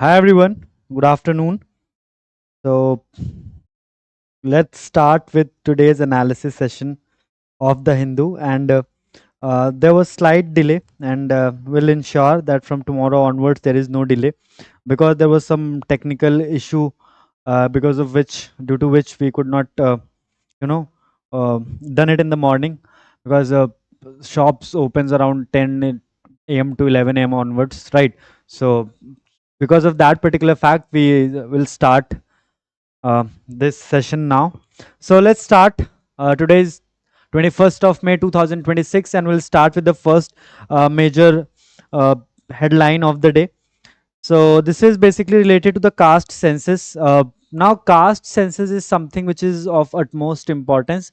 Hi everyone, good afternoon. So let's start with today's analysis session of the Hindu, and there was slight delay, and we'll ensure that from tomorrow onwards there is no delay because there was some technical issue because of which, due to which we could not, you know, done it in the morning because shops opens around 10 a.m. to 11 a.m. onwards, right? So because of that particular fact, we will start this session now. So let's start. Today's 21st of May 2026, and we'll start with the first major uh, headline of the day. So this is basically related to the caste census. Now, caste census is something which is of utmost importance,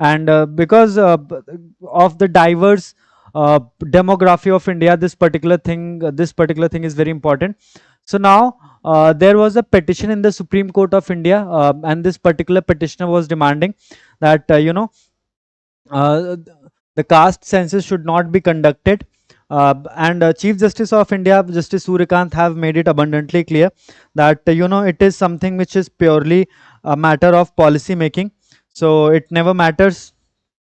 and because of the diverse demography of India, this particular thing is very important. So now there was a petition in the Supreme Court of India, and this particular petitioner was demanding that uh, the caste census should not be conducted. And Chief Justice of India, Justice Suryakant, have made it abundantly clear that it is something which is purely a matter of policy making. So it never matters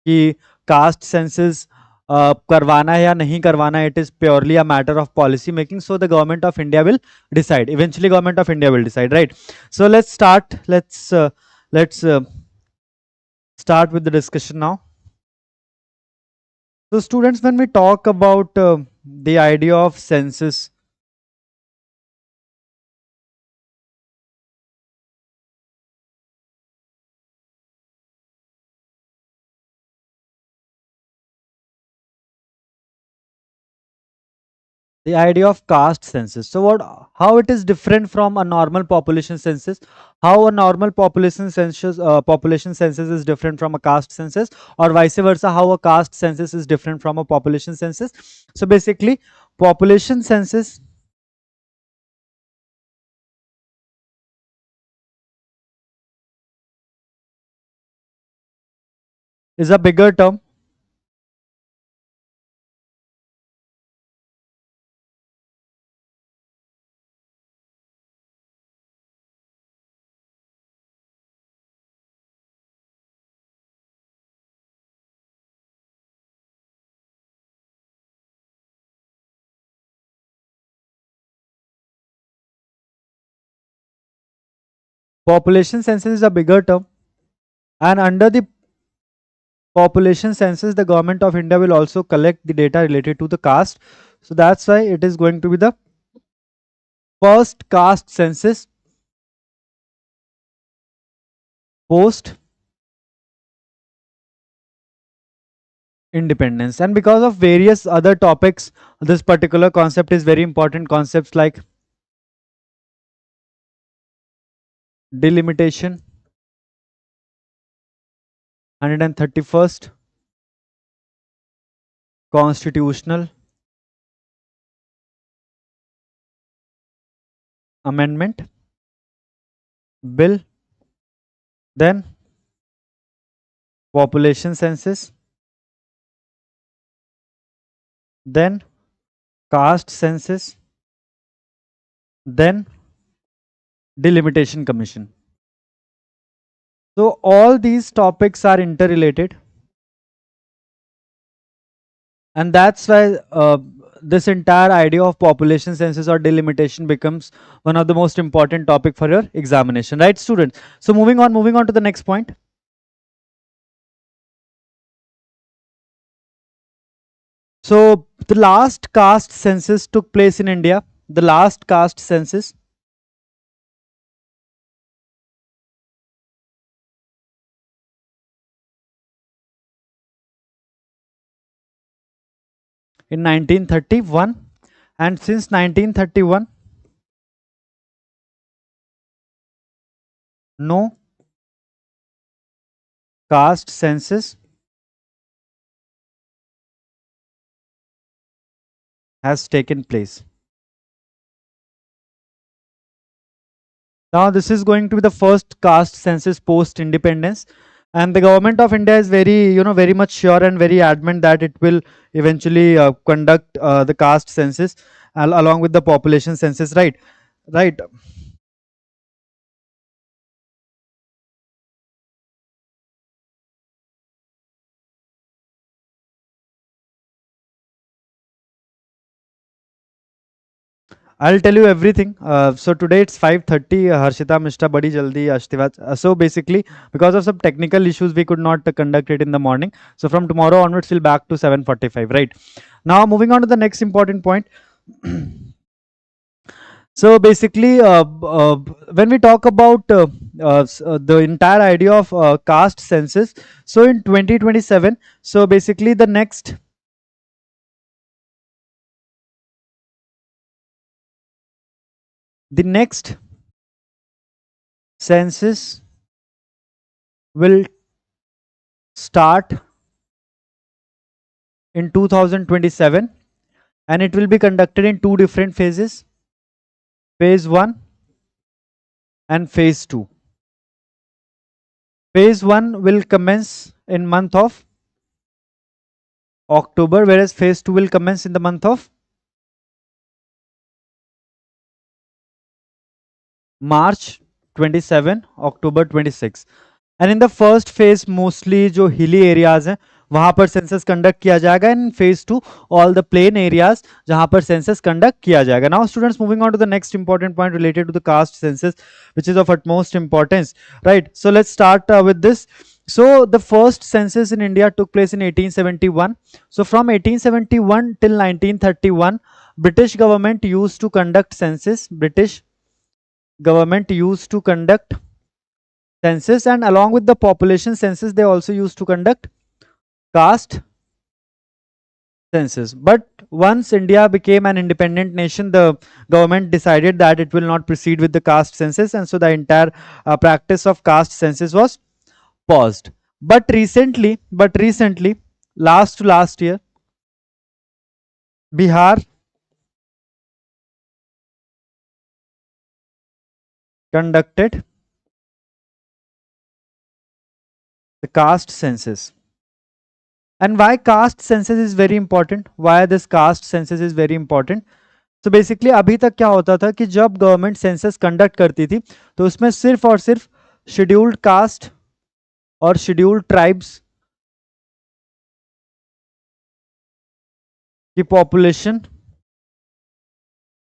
कि caste census करवाना है या नहीं करवाना. It is purely a matter of policy making. So the government of India will decide. Eventually, government of India will decide, right? So let's start. Let's start with the discussion now. So students, when we talk about the idea of census, the idea of caste census. So how it is different from a normal population census? How a normal population census is different from a caste census, or vice versa? How a caste census is different from a population census? So basically, population census is a bigger term. Population census is a bigger term, and under the population census, the government of India will also collect the data related to the caste. So that's why it is going to be the first caste census post independence. And because of various other topics, this particular concept is very important. Concepts like delimitation, 131st constitutional amendment bill, then population census, then caste census, then delimitation commission. So all these topics are interrelated, and that's why this entire idea of population census or delimitation becomes one of the most important topic for your examination, right, students? So moving on to the next point. So the last caste census took place in India. The last caste census in 1931, and since 1931, no caste census has taken place. Now this is going to be the first caste census post independence, and the government of India is very much sure and very adamant that it will eventually conduct the caste census along with the population census, right? right? I'll tell you everything. So today it's 5:30. Harshita Mishra badi jaldi Ashtivat. So basically, because of some technical issues, we could not conduct it in the morning. So from tomorrow onwards, we'll back to 7:45. Right now, moving on to the next important point. So basically, when we talk about the entire idea of caste census, so in 2027, so basically the next census will start in 2027, and it will be conducted in two different phases, phase 1 and phase 2. Phase 1 will commence in month of October, whereas phase 2 will commence in the month of March 27, October 26. And in the first phase mostly जो hilly areas हैं वहां पर census conduct किया जाएगा, and phase 2 all the plain areas जहां पर census conduct किया जाएगा. Now students, moving on to the next important point related to the caste census which is of utmost importance, right? So let's start with this. So the first census in India took place in 1871. So from 1871 till 1931, British government used to conduct census. British government used to conduct census, and along with the population census they also used to conduct caste census. But once India became an independent nation, the government decided that it will not proceed with the caste census, and so the entire practice of caste census was paused. But recently, last year, Bihar conducted the caste census. And why caste census is very important? Why this caste census is very important? तो basically अभी तक क्या होता था कि जब government census conduct करती थी तो उसमें सिर्फ और सिर्फ शेड्यूल्ड कास्ट और शेड्यूल्ड ट्राइब्स की पॉपुलेशन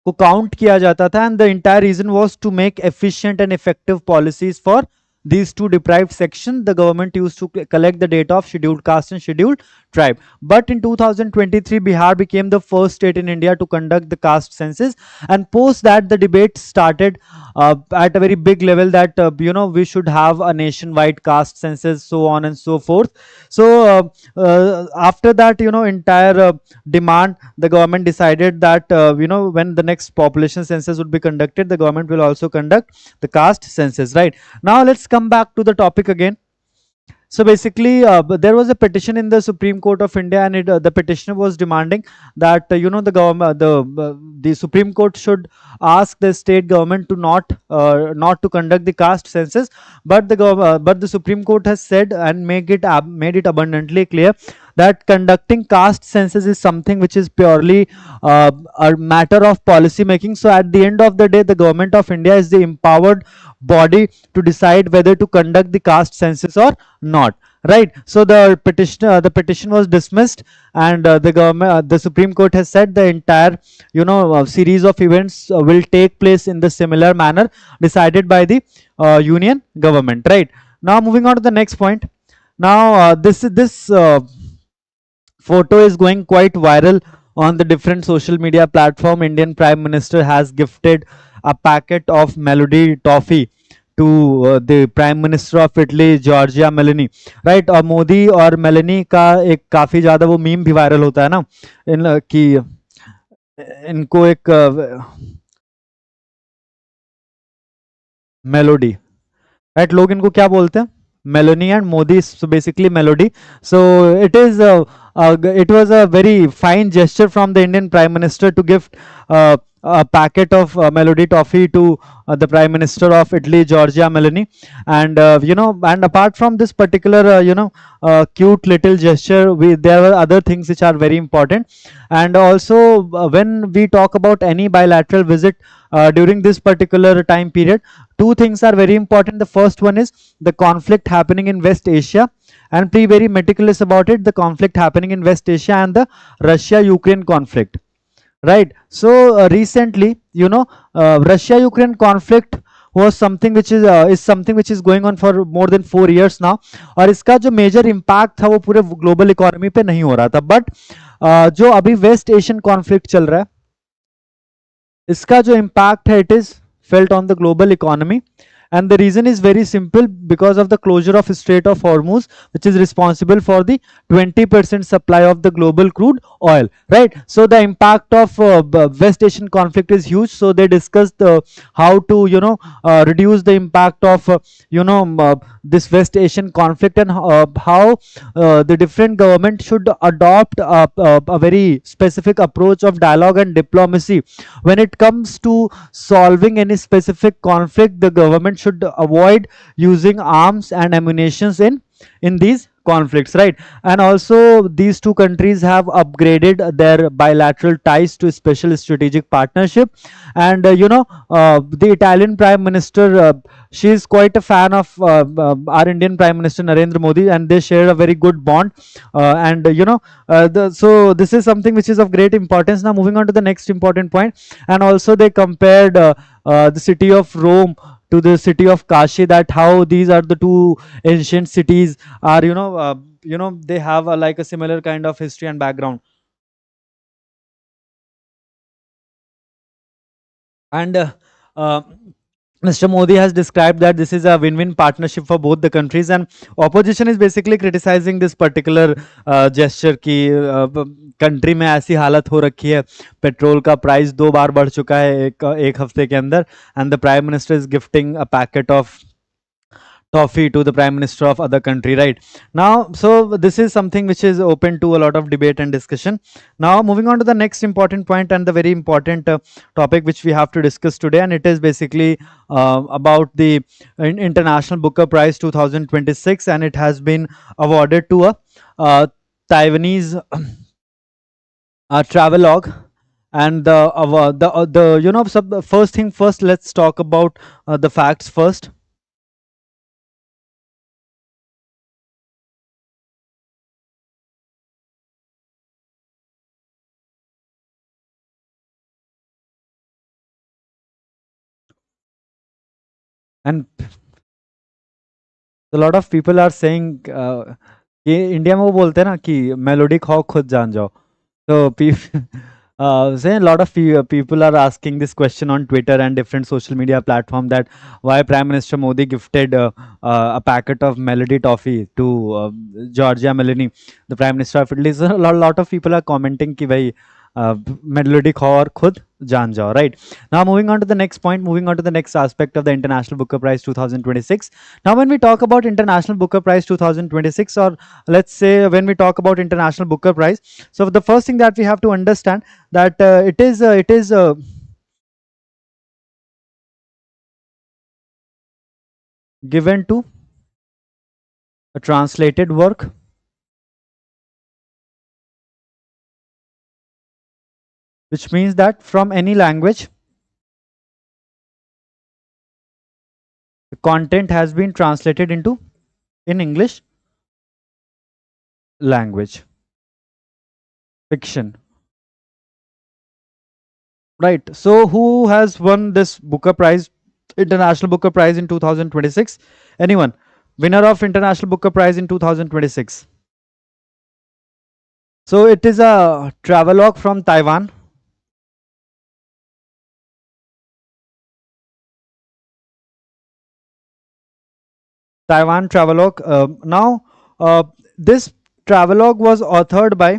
को काउंट किया जाता था, and the entire reason was to make efficient and effective policies for these two deprived sections. The government used to collect the data of scheduled caste and scheduled tribe. But in 2023, Bihar became the first state in India to conduct the caste census, and post that the debate started at a very big level that we should have a nationwide caste census, so on and so forth. So after that, entire demand, the government decided that when the next population census would be conducted, the government will also conduct the caste census, right? Now let's come back to the topic again. So basically, there was a petition in the Supreme Court of India, and the petitioner was demanding that the government, the Supreme Court should ask the state government to not to conduct the caste census, but the Supreme Court has said and made it abundantly clear that conducting caste census is something which is purely a matter of policy making. So at the end of the day, the government of India is the empowered body to decide whether to conduct the caste census or not, right? So the petition was dismissed, and the Supreme Court has said the entire series of events will take place in the similar manner decided by the union government, right? Now moving on to the next point. Now this photo is going quite viral on the different social media platform. Indian Prime Minister has gifted a packet of Melody toffee to the Prime Minister of Italy, Giorgia Meloni, right? और मोदी और Meloni का एक काफी ज्यादा वो meme भी viral होता है ना, कि इनको एक मेलोडी, राइट? लोग इनको क्या बोलते हैं? Melanie and Modi, so basically Melody. So it was a very fine gesture from the Indian Prime Minister to gift a packet of melody toffee to the Prime Minister of Italy, Giorgia Meloni. And and apart from this particular cute little gesture, there were other things which are very important. And also when we talk about any bilateral visit during this particular time period, two things are very important. The first one is the conflict happening in West Asia, and be very meticulous about it, the conflict happening in West Asia and the Russia Ukraine conflict, right? So recently, Russia Ukraine conflict was something which is something which is going on for more than 4 years now, और इसका जो major impact था वो पूरे global economy पे नहीं हो रहा था, बट जो अभी वेस्ट एशियन कॉन्फ्लिक्ट चल रहा है, इसका जो इम्पैक्ट है, it is felt on the global economy. And the reason is very simple, because of the closure of Strait of Hormuz, which is responsible for the 20% supply of the global crude oil, right? So the impact of West Asian conflict is huge. So they discussed how to reduce the impact of this West Asian conflict, and how the different government should adopt a very specific approach of dialogue and diplomacy when it comes to solving any specific conflict. The government should avoid using arms and ammunitions in these conflicts, right? And also these two countries have upgraded their bilateral ties to special strategic partnership. And the Italian Prime Minister, she is quite a fan of our Indian Prime Minister Narendra Modi, and they share a very good bond. And so this is something which is of great importance. Now moving on to the next important point. And also they compared the city of Rome to the city of Kashi, that how these are the two ancient cities are, they have like a similar kind of history and background. And Mr. Modi has described that this is a win-win partnership for both the countries, and opposition is basically criticizing this particular gesture कि country में ऐसी हालत हो रखी है, petrol का price 2 बार बढ़ चुका है एक हफ्ते के अंदर, and the prime minister is gifting a packet of toffee to the prime minister of other country, right? Now, so this is something which is open to a lot of debate and discussion. Now moving on to the next important point and the very important topic which we have to discuss today, and it is basically about the International Booker Prize 2026, and it has been awarded to a Taiwanese travelogue. And the first thing first, let's talk about the facts first. And a lot of people are saying कि India में वो बोलते हैं ना कि melody खाओ खुद जान जाओ. So say a lot of people are asking this question on Twitter and different social media platform, that why Prime Minister Modi gifted a packet of melody toffee to Giorgia Meloni, the Prime Minister of Italy. So a lot of people are commenting कि भाई melody खाओ और खुद जान जाओ, right? Now moving on to the next point, moving on to the next aspect of the International Booker Prize 2026. Now when we talk about International Booker Prize 2026, or let's say when we talk about International Booker Prize, so the first thing that we have to understand that it is given to a translated work, which means that from any language the content has been translated into in English language. Fiction, right? So who has won this Booker Prize, International Booker Prize in 2026? Anyone? Winner of International Booker Prize in 2026. So it is a travelogue from Taiwan. Taiwan travelogue. Now, this travelogue was authored by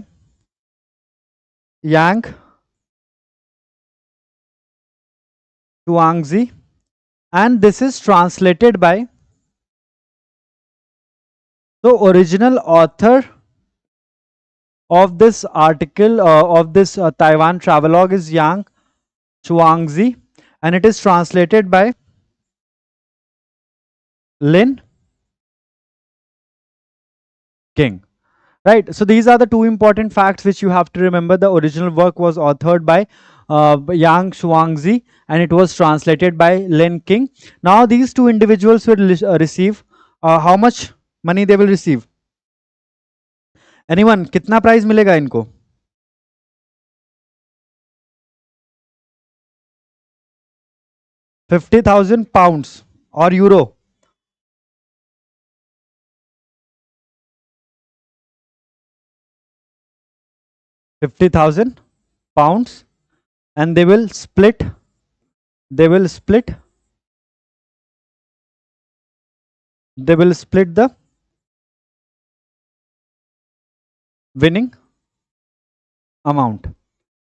Yang Tuangzi, and this is translated by the original author of this article of this Taiwan travelogue is Yang Chuangzi, and it is translated by Lin King. Right. So these are the two important facts which you have to remember. The original work was authored by Yang Shuangzi, and it was translated by Lin King. Now these two individuals will receive how much money they will receive? Anyone? कितना prize मिलेगा इनको? 50,000 pounds or euro. 50,000 pounds, and they will split they will split the winning amount.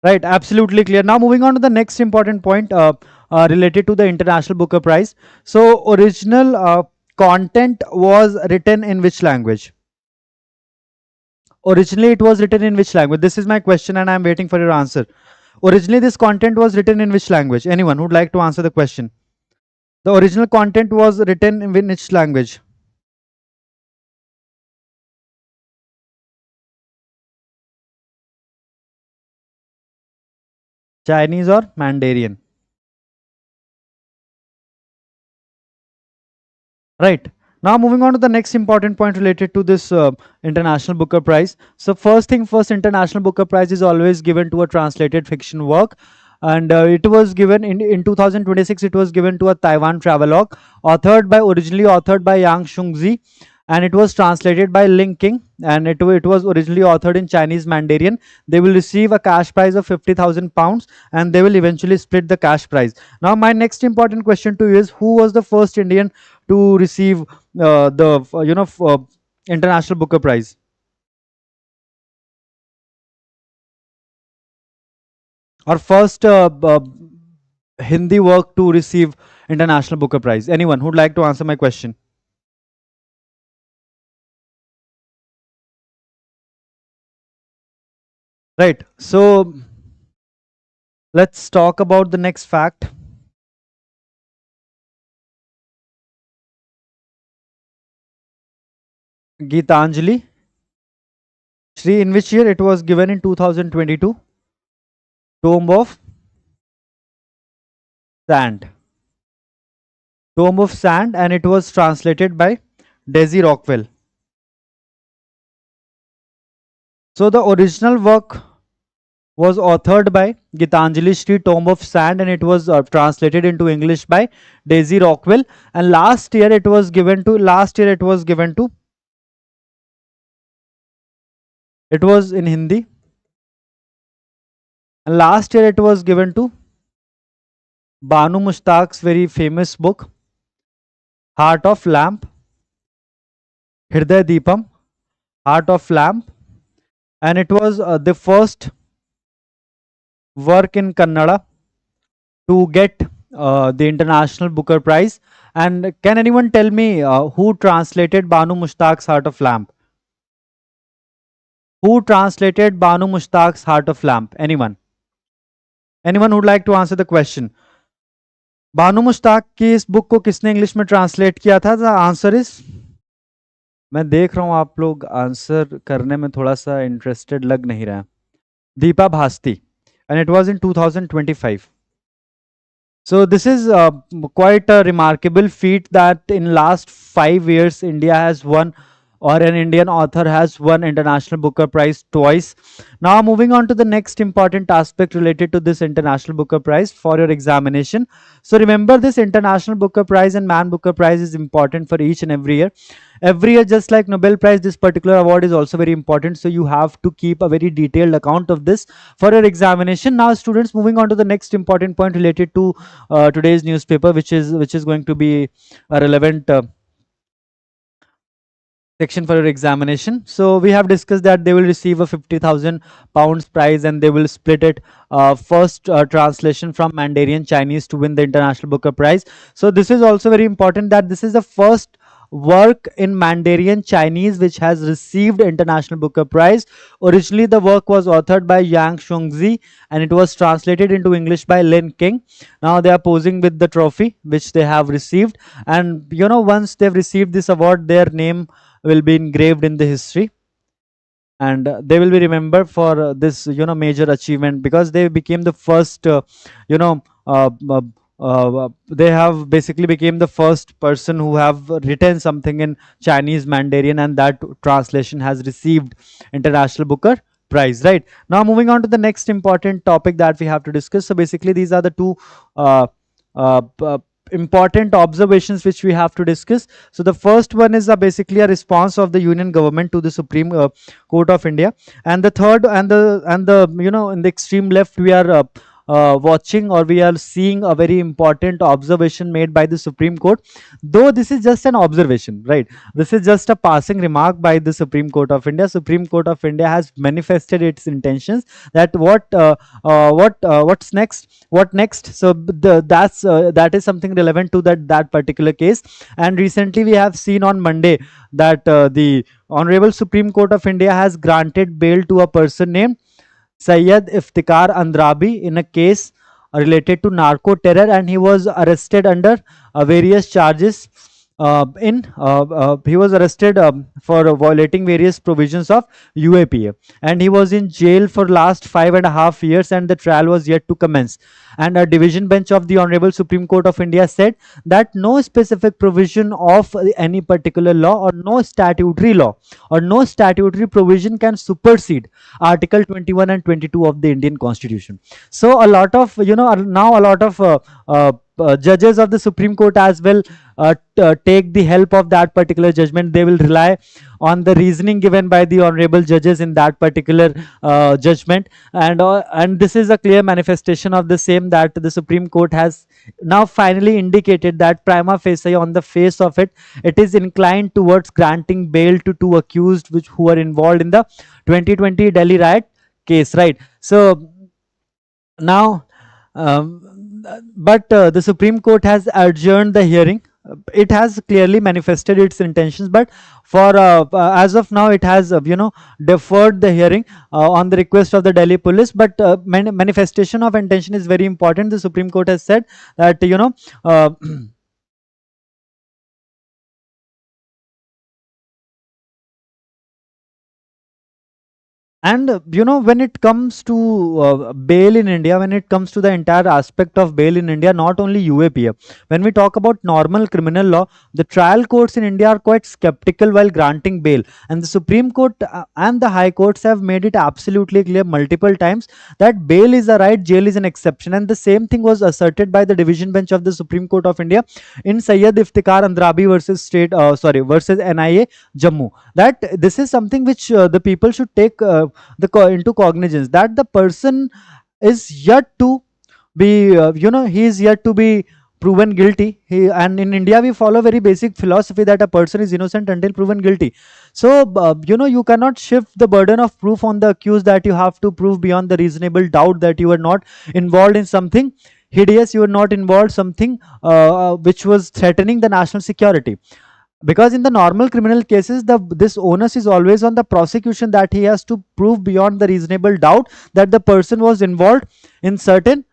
Right, absolutely clear. Now moving on to the next important point related to the International Booker Prize. So original content was written in which language? Originally it was written in which language? This is my question and I am waiting for your answer. Originally this content was written in which language? Anyone who would like to answer the question? The original content was written in which language? Chinese or Mandarin? Right. Now moving on to the next important point related to this International Booker Prize. So first thing first, International Booker Prize is always given to a translated fiction work, and it was given in 2026. It was given to a Taiwan travelogue, originally authored by Yang Shungzi, and it was translated by Ling King, and it was originally authored in Chinese Mandarin. They will receive a cash prize of 50,000 pounds, and they will eventually split the cash prize. Now my next important question to you is, who was the first Indian to receive the International Booker Prize? Or first Hindi work to receive International Booker Prize? Anyone who'd like to answer my question? Right. So let's talk about the next fact. Geetanjali Shri, in which year it was given? In 2022. Tomb of Sand. Tomb of Sand, and it was translated by Daisy Rockwell. So the original work was authored by Geetanjali Shri, Tomb of Sand, and it was translated into English by Daisy Rockwell. And last year it was given to it was in Hindi, and last year it was given to Banu Mushtaq's very famous book, Heart of Lamp, Hriday Deepam, Heart of Lamp, and it was the first work in Kannada to get the International Booker Prize. And can anyone tell me who translated Banu Mushtaq's Heart of Lamp? Who translated Banu Mushtaq's Heart of Lamp? Anyone? Anyone would like to answer the question? बानू मुश्ताक की इस book को किसने English में translate किया था? The answer is, मैं देख रहा हूं आप लोग आंसर करने में थोड़ा सा इंटरेस्टेड लग नहीं रहा है, Deepa Bhasti, and it was in 2025. So this is quite a remarkable feat that in last 5 years India has won, or an Indian author has won International Booker Prize twice. Now moving on to the next important aspect related to this International Booker Prize for your examination. So remember, this International Booker Prize and Man Booker Prize is important for each and every year. Every year, just like Nobel Prize, this particular award is also very important. So you have to keep a very detailed account of this for your examination. Now students, moving on to the next important point related to today's newspaper, which is going to be a relevant section for your examination. So we have discussed that they will receive a 50,000 pounds prize, and they will split it first translation from Mandarin Chinese to win the International Booker Prize. So this is also very important, that this is the first work in Mandarin Chinese which has received International Booker Prize. Originally, the work was authored by Yang Shongzi and it was translated into English by Lin King. Now they are posing with the trophy which they have received, and once they've received this award, their name will be engraved in the history, and they will be remembered for this major achievement, because they became the first you know they have basically became the first person who have written something in Chinese Mandarin, and that translation has received International Booker Prize. Right, now moving on to the next important topic that we have to discuss. So basically these are the two uh, uh, p- important observations which we have to discuss. So the first one is basically a response of the Union government to the Supreme Court of India, and the third and the in the extreme left we are watching, or we are seeing a very important observation made by the Supreme Court. Though this is just an observation, right? This is just a passing remark by the Supreme Court of India. Supreme Court of India has manifested its intentions that what's next, what next. So that is something relevant to that particular case. And recently we have seen on Monday that the Honorable Supreme Court of India has granted bail to a person named Syed Iftikhar Andrabi in a case related to narco terror, and he was arrested under various charges. He was arrested for violating various provisions of UAPA, and he was in jail for last 5.5 years, and the trial was yet to commence. And a division bench of the Honorable Supreme Court of India said that no specific provision of any particular law, or no statutory law, or no statutory provision can supersede Article 21 and 22 of the Indian Constitution. So a lot of now a lot of judges of the Supreme Court as well take the help of that particular judgment. They will rely on the reasoning given by the honorable judges in that particular judgment, and this is a clear manifestation of the same, that the Supreme Court has now finally indicated that prima facie, on the face of it, it is inclined towards granting bail to two accused who are involved in the 2020 Delhi riot case. Right. So now but the Supreme Court has adjourned the hearing. It has clearly manifested its intentions, but for as of now, it has deferred the hearing on the request of the Delhi police. But manifestation of intention is very important. The Supreme Court has said that and when it comes to bail in India, when it comes to the entire aspect of bail in India, not only UAPF, when we talk about normal criminal law, the trial courts in India are quite skeptical while granting bail, and the Supreme Court and the High Courts have made it absolutely clear multiple times that bail is a right, jail is an exception. And the same thing was asserted by the division bench of the Supreme Court of India in Syed Iftikhar Andrabi versus versus NIA Jammu, that this is something which the people should take into cognizance, that the person is yet to be he is yet to be proven guilty. And in India we follow very basic philosophy that a person is innocent until proven guilty. So you cannot shift the burden of proof on the accused, that you have to prove beyond the reasonable doubt that you are not involved in something hideous, you are not involved something which was threatening the national security. Because in the normal criminal cases, this onus is always on the prosecution, that he has to prove beyond the reasonable doubt that the person was involved in certain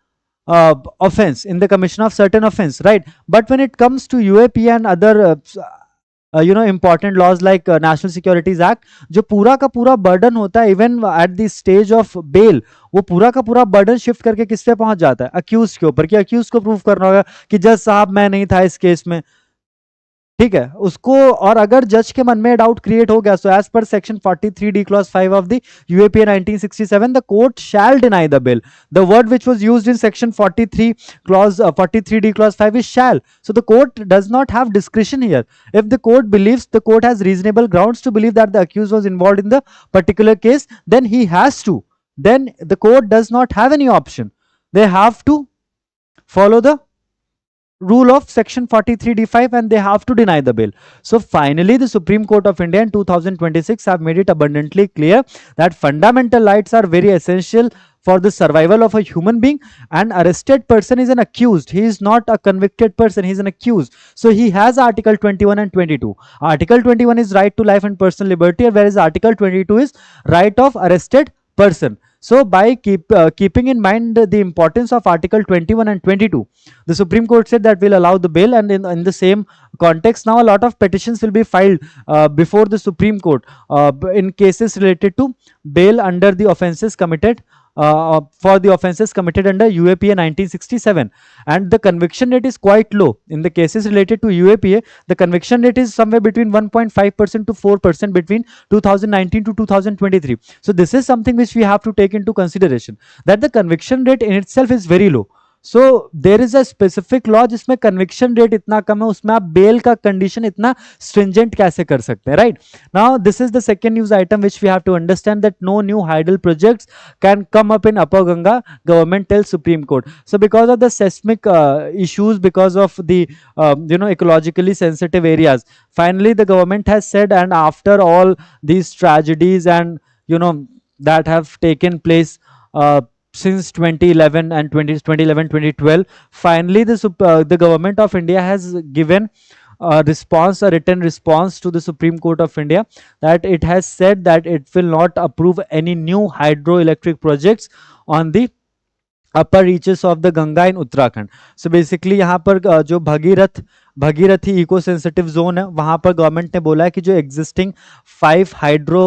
offense, in the commission of certain offense, right? But when it comes to UAP and other important laws like National Securities Act, जो पूरा का पूरा burden होता है even at the stage of bail, वो पूरा का पूरा बर्डन शिफ्ट करके किस पे पहुंच जाता है? अक्यूज के ऊपर, कि अक्यूज को प्रूव करना होगा कि जज साहब मैं नहीं था इस केस में, ठीक है उसको। और अगर जज के मन में डाउट क्रिएट हो गया, so as per section 43D clause 5 of the UAPA 1967, the court shall deny the bill. The word which was used in section 43D clause 5 is shall. So the court does not have discretion here. If the court believes, the court has reasonable grounds to believe that the accused was involved in the particular case, then he has to, then the court does not have any option. They have to follow the rule of section 43D5 and they have to deny the bill. So finally the Supreme Court of India in 2026 have made it abundantly clear that fundamental rights are very essential for the survival of a human being. An arrested person is an accused, he is not a convicted person, he is an accused. So he has article 21 and 22. Article 21 is right to life and personal liberty, whereas article 22 is right of arrested person. So by keeping in mind the importance of article 21 and 22, the Supreme Court said that will allow the bail. And in the same context, now a lot of petitions will be filed before the Supreme Court in cases related to bail under the offences committed for the offences committed under UAPA 1967. And the conviction rate is quite low in the cases related to UAPA. The conviction rate is somewhere between 1.5% to 4% between 2019 to 2023. So this is something which we have to take into consideration, that the conviction rate in itself is very low. So there is a specific law जिसमें conviction rate इतना कम है, उसमें आप bell का condition इतना stringent कैसे कर सकते हैं, right? Now this is the second news item which we have to understand, that no new hydel projects can come up in upper Ganga, government tells Supreme Court. So because of the seismic issues, because of the ecologically sensitive areas, finally the government has said, and after all these tragedies and that have taken place since 2011 and 2011 2012, finally the government of India has given a response, a written response to the Supreme Court of India, that it has said that it will not approve any new hydroelectric projects on the upper reaches of the Ganga in Uttarakhand. So basically यहाँ पर जो Bhagirathi eco sensitive zone है, वहां पर government ने बोला है कि जो existing 5 hydro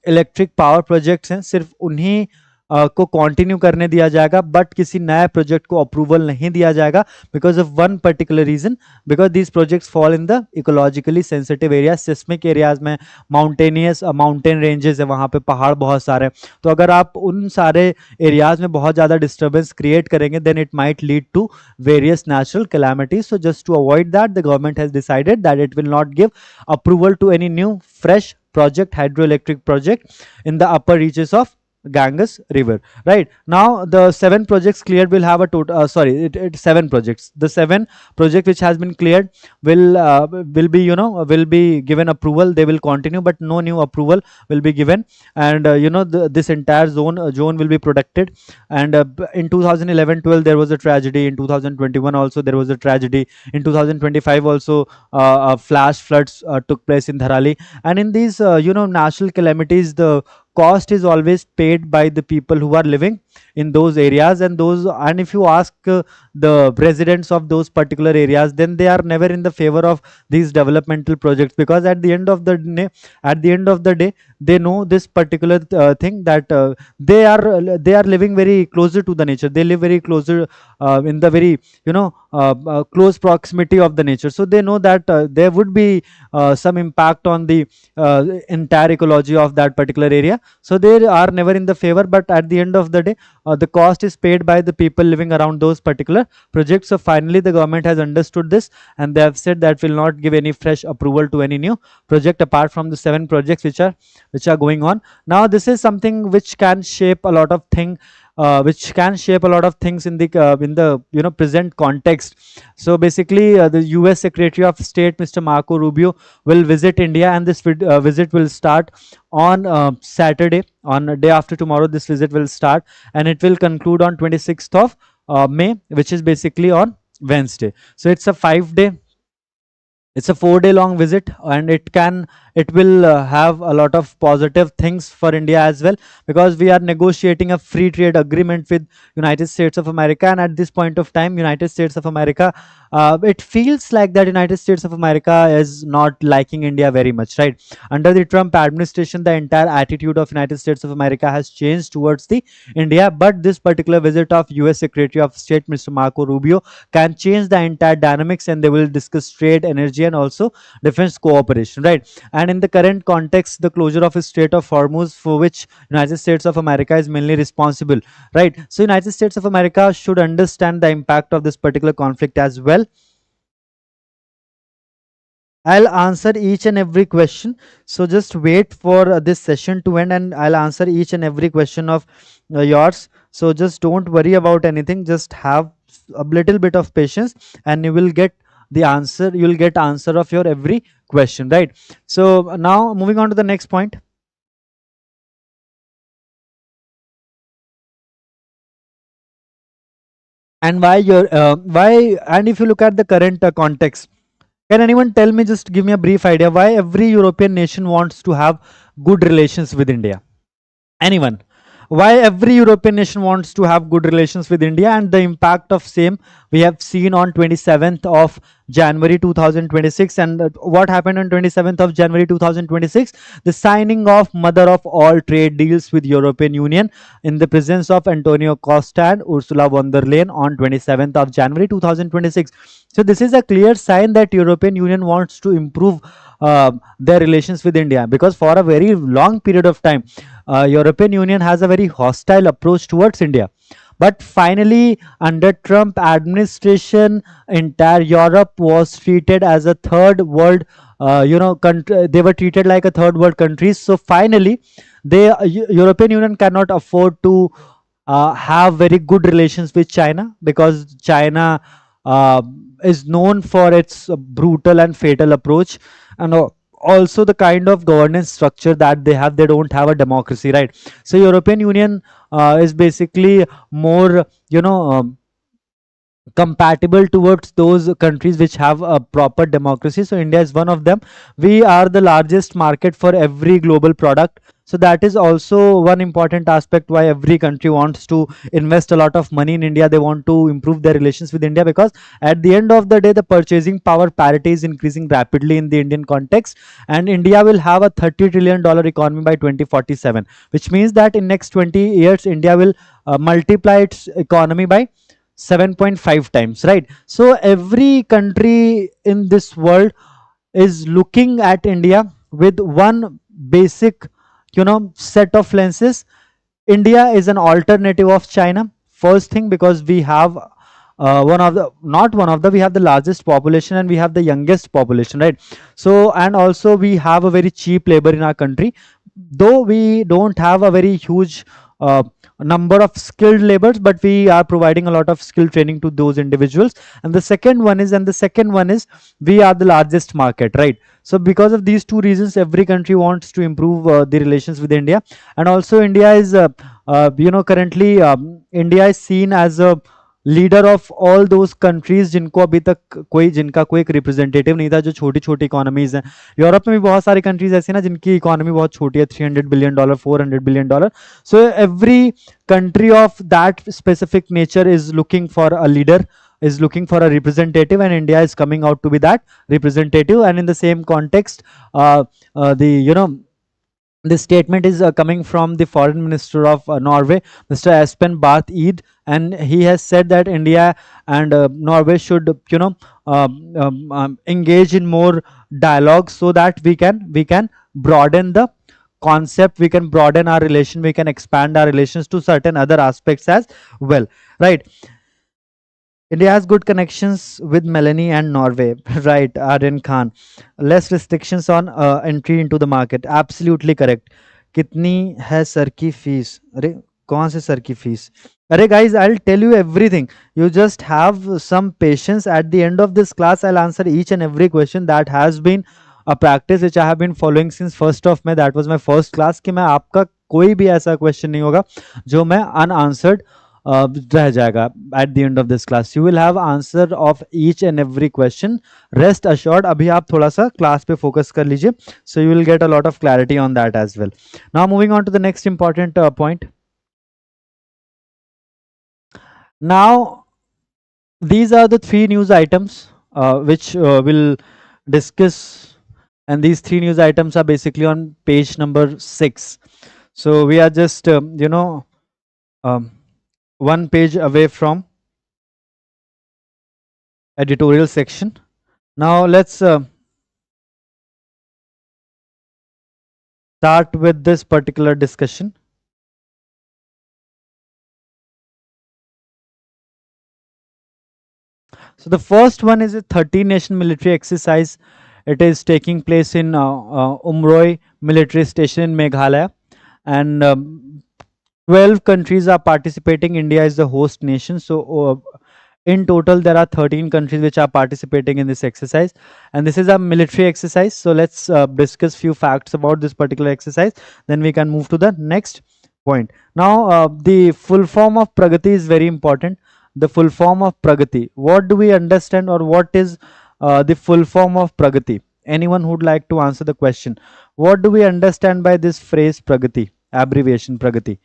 electric power projects हैं, सिर्फ उन्हीं को कंटिन्यू करने दिया जाएगा, बट किसी नए प्रोजेक्ट को अप्रूवल नहीं दिया जाएगा, because of one particular reason, because these projects fall in the ecologically sensitive area, seismic areas में, माउंटेन रेंजेस है, वहाँ पे पहाड़ बहुत सारे, तो अगर आप उन सारे एरियाज में बहुत ज़्यादा डिस्टर्बेंस क्रिएट करेंगे, then it might lead to various natural calamities. So just to avoid that, the government has decided that it will not give approval to any new fresh project, hydroelectric project in the upper reaches of Ganges river. Right now the 7 projects cleared will have a total it's 7 projects. The 7 project which has been cleared will be will be given approval. They will continue, but no new approval will be given. And this entire zone will be protected. And in 2011-12 there was a tragedy. In 2021 also there was a tragedy. In 2025 also flash floods took place in Dharali. And in these natural calamities, the cost is always paid by the people who are living in those areas, and if you ask the residents of those particular areas, then they are never in the favor of these developmental projects, because at the end of the day they know this particular thing, that they are living very closer to the nature. They live very closer in the very close proximity of the nature, so they know that there would be some impact on the entire ecology of that particular area. So they are never in the favor, but at the end of the day the cost is paid by the people living around those particular projects. So finally the government has understood this, and they have said that will not give any fresh approval to any new project apart from the 7 projects which are going on. Now this is something which can shape a lot of things in the present context. So basically the US Secretary of State Mr. Marco Rubio will visit India, and this visit will start on Saturday. On a day after tomorrow this visit will start, and it will conclude on 26th of May, which is basically on Wednesday. So it's a 4-day long visit, and it will have a lot of positive things for India as well, because we are negotiating a free trade agreement with United States of America. And at this point of time, United States of America, it feels like that United States of America is not liking India very much, right? Under the Trump administration, the entire attitude of United States of America has changed towards the India, but this particular visit of US Secretary of State Mr. Marco Rubio can change the entire dynamics, and they will discuss trade, energy, and also defense cooperation, right? And in the current context, the closure of the Strait of Hormuz, for which United States of America is mainly responsible, right? So United States of America should understand the impact of this particular conflict as well. I'll answer each and every question, so just wait for this session to end, and I'll answer each and every question of yours. So just don't worry about anything, just have a little bit of patience, and you will get the answer. You will get answer of your every question, right? So now moving on to the next point. And why, and if you look at the current context, can anyone tell me, just give me a brief idea, why every European nation wants to have good relations with India? Anyone? Why every European nation wants to have good relations with India? And the impact of same we have seen on 27th of January 2026. And what happened on 27th of January 2026? The signing of mother of all trade deals with European Union in the presence of Antonio Costa and Ursula von der Leyen on 27th of January 2026. So this is a clear sign that European Union wants to improve their relations with India, because for a very long period of time European Union has a very hostile approach towards India. But finally, under Trump administration, entire Europe was treated as a third world, country. They were treated like a third world countries. So finally, European Union cannot afford to have very good relations with China, because China uh, is known for its brutal and fatal approach, and also the kind of governance structure that they have. They don't have a democracy, right? So European Union is basically more, compatible towards those countries which have a proper democracy. So India is one of them. We are the largest market for every global product. So that is also one important aspect why every country wants to invest a lot of money in India. They want to improve their relations with India, because at the end of the day, the purchasing power parity is increasing rapidly in the Indian context, and India will have a $30 trillion economy by 2047, which means that in next 20 years India will multiply its economy by 7.5 times, right? So every country in this world is looking at India with one basic, set of lenses. India is an alternative of China. First thing, because we have one of the, not one of the, we have the largest population and we have the youngest population, right? So, and also we have a very cheap labor in our country, though we don't have a very huge number of skilled laborers, but we are providing a lot of skill training to those individuals. And the second one is we are the largest market, right? So because of these two reasons, every country wants to improve the relations with India. And also India is currently India is seen as a leader of all those countries जिनको अभी तक कोई, जिनका कोई एक representative नहीं था, जो छोटी छोटी इकोनॉमीज हैं. यूरोप में भी बहुत सारी कंट्रीज ऐसी ना जिनकी इकोनॉमी बहुत छोटी है, $300 billion, $400 billion. So every country of that specific nature is looking for a leader, is looking for a representative, and India is coming out to be that representative. And in the same context, the this statement is coming from the foreign minister of Norway, Mr. Espen Barth Eid, and he has said that India and Norway should, engage in more dialogue, so that we can broaden the concept, we can broaden our relation, we can expand our relations to certain other aspects as well, right? India has good connections with Melanie and Norway, right? Aryan Khan. Less restrictions on entry into the market. Absolutely correct. कितनी है sir की fees? अरे कौन से sir की fees? अरे guys, I'll tell you everything. You just have some patience. At the end of this class, I'll answer each and every question. That has been a practice which I have been following since 1st of May. That was my first class कि मैं आपका कोई भी ऐसा question नहीं होगा जो मैं unanswered रह जाएगा. At the end of this class you will have answer of each and every question. Rest assured. अभी आप थोड़ा सा क्लास पे फोकस कर लीजिए, so you will get a lot of clarity on that as well. Now moving on to the next important point. Now these are the three news items which we'll discuss, and these three news items are basically on page number 6. So we are just one page away from editorial section. Now let's start with this particular discussion. So the first one is a 13 nation military exercise. It is taking place in Umroi military station in Meghalaya, and 12 countries are participating. India is the host nation. So in total there are 13 countries which are participating in this exercise, and this is a military exercise. So let's discuss few facts about this particular exercise, then we can move to the next point. Now the full form of Pragati is very important. the full form of pragati. What do we understand, or what is the full form of pragati? Anyone who would like to answer the question? What do we understand by this phrase pragati, abbreviation pragati?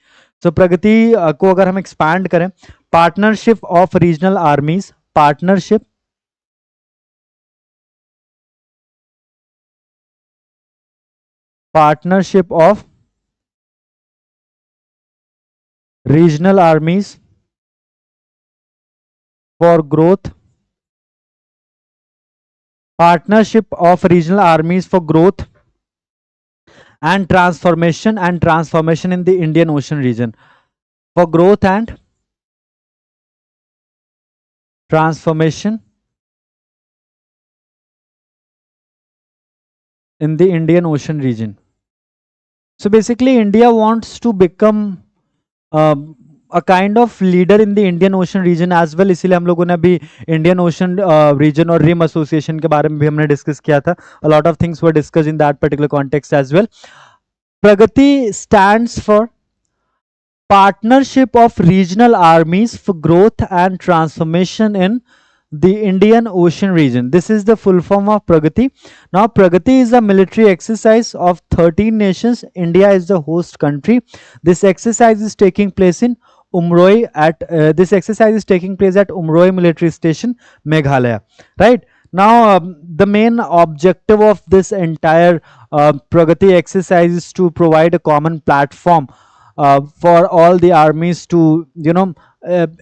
So pragati को अगर हम expand करें, partnership of regional armies, partnership of regional armies for growth, partnership of regional armies for growth and transformation in the Indian Ocean region, for growth and transformation in the Indian Ocean region. So basically India wants to become a kind of leader in the Indian Ocean region as well. इसीलिए हम लोगों ने अभी Indian Ocean region और rim association के बारे में भी हमने डिस्कस किया था. A lot of things were discussed in that particular context as well. Pragati stands for partnership of regional armies for growth and transformation in the Indian Ocean region. This is the full form of Pragati. Now, Pragati is a military exercise of 13 nations. India is the host country. This exercise is taking place in Umroi at Umroi Military Station, Meghalaya. Right now, the main objective of this entire Pragati exercise is to provide a common platform for all the armies to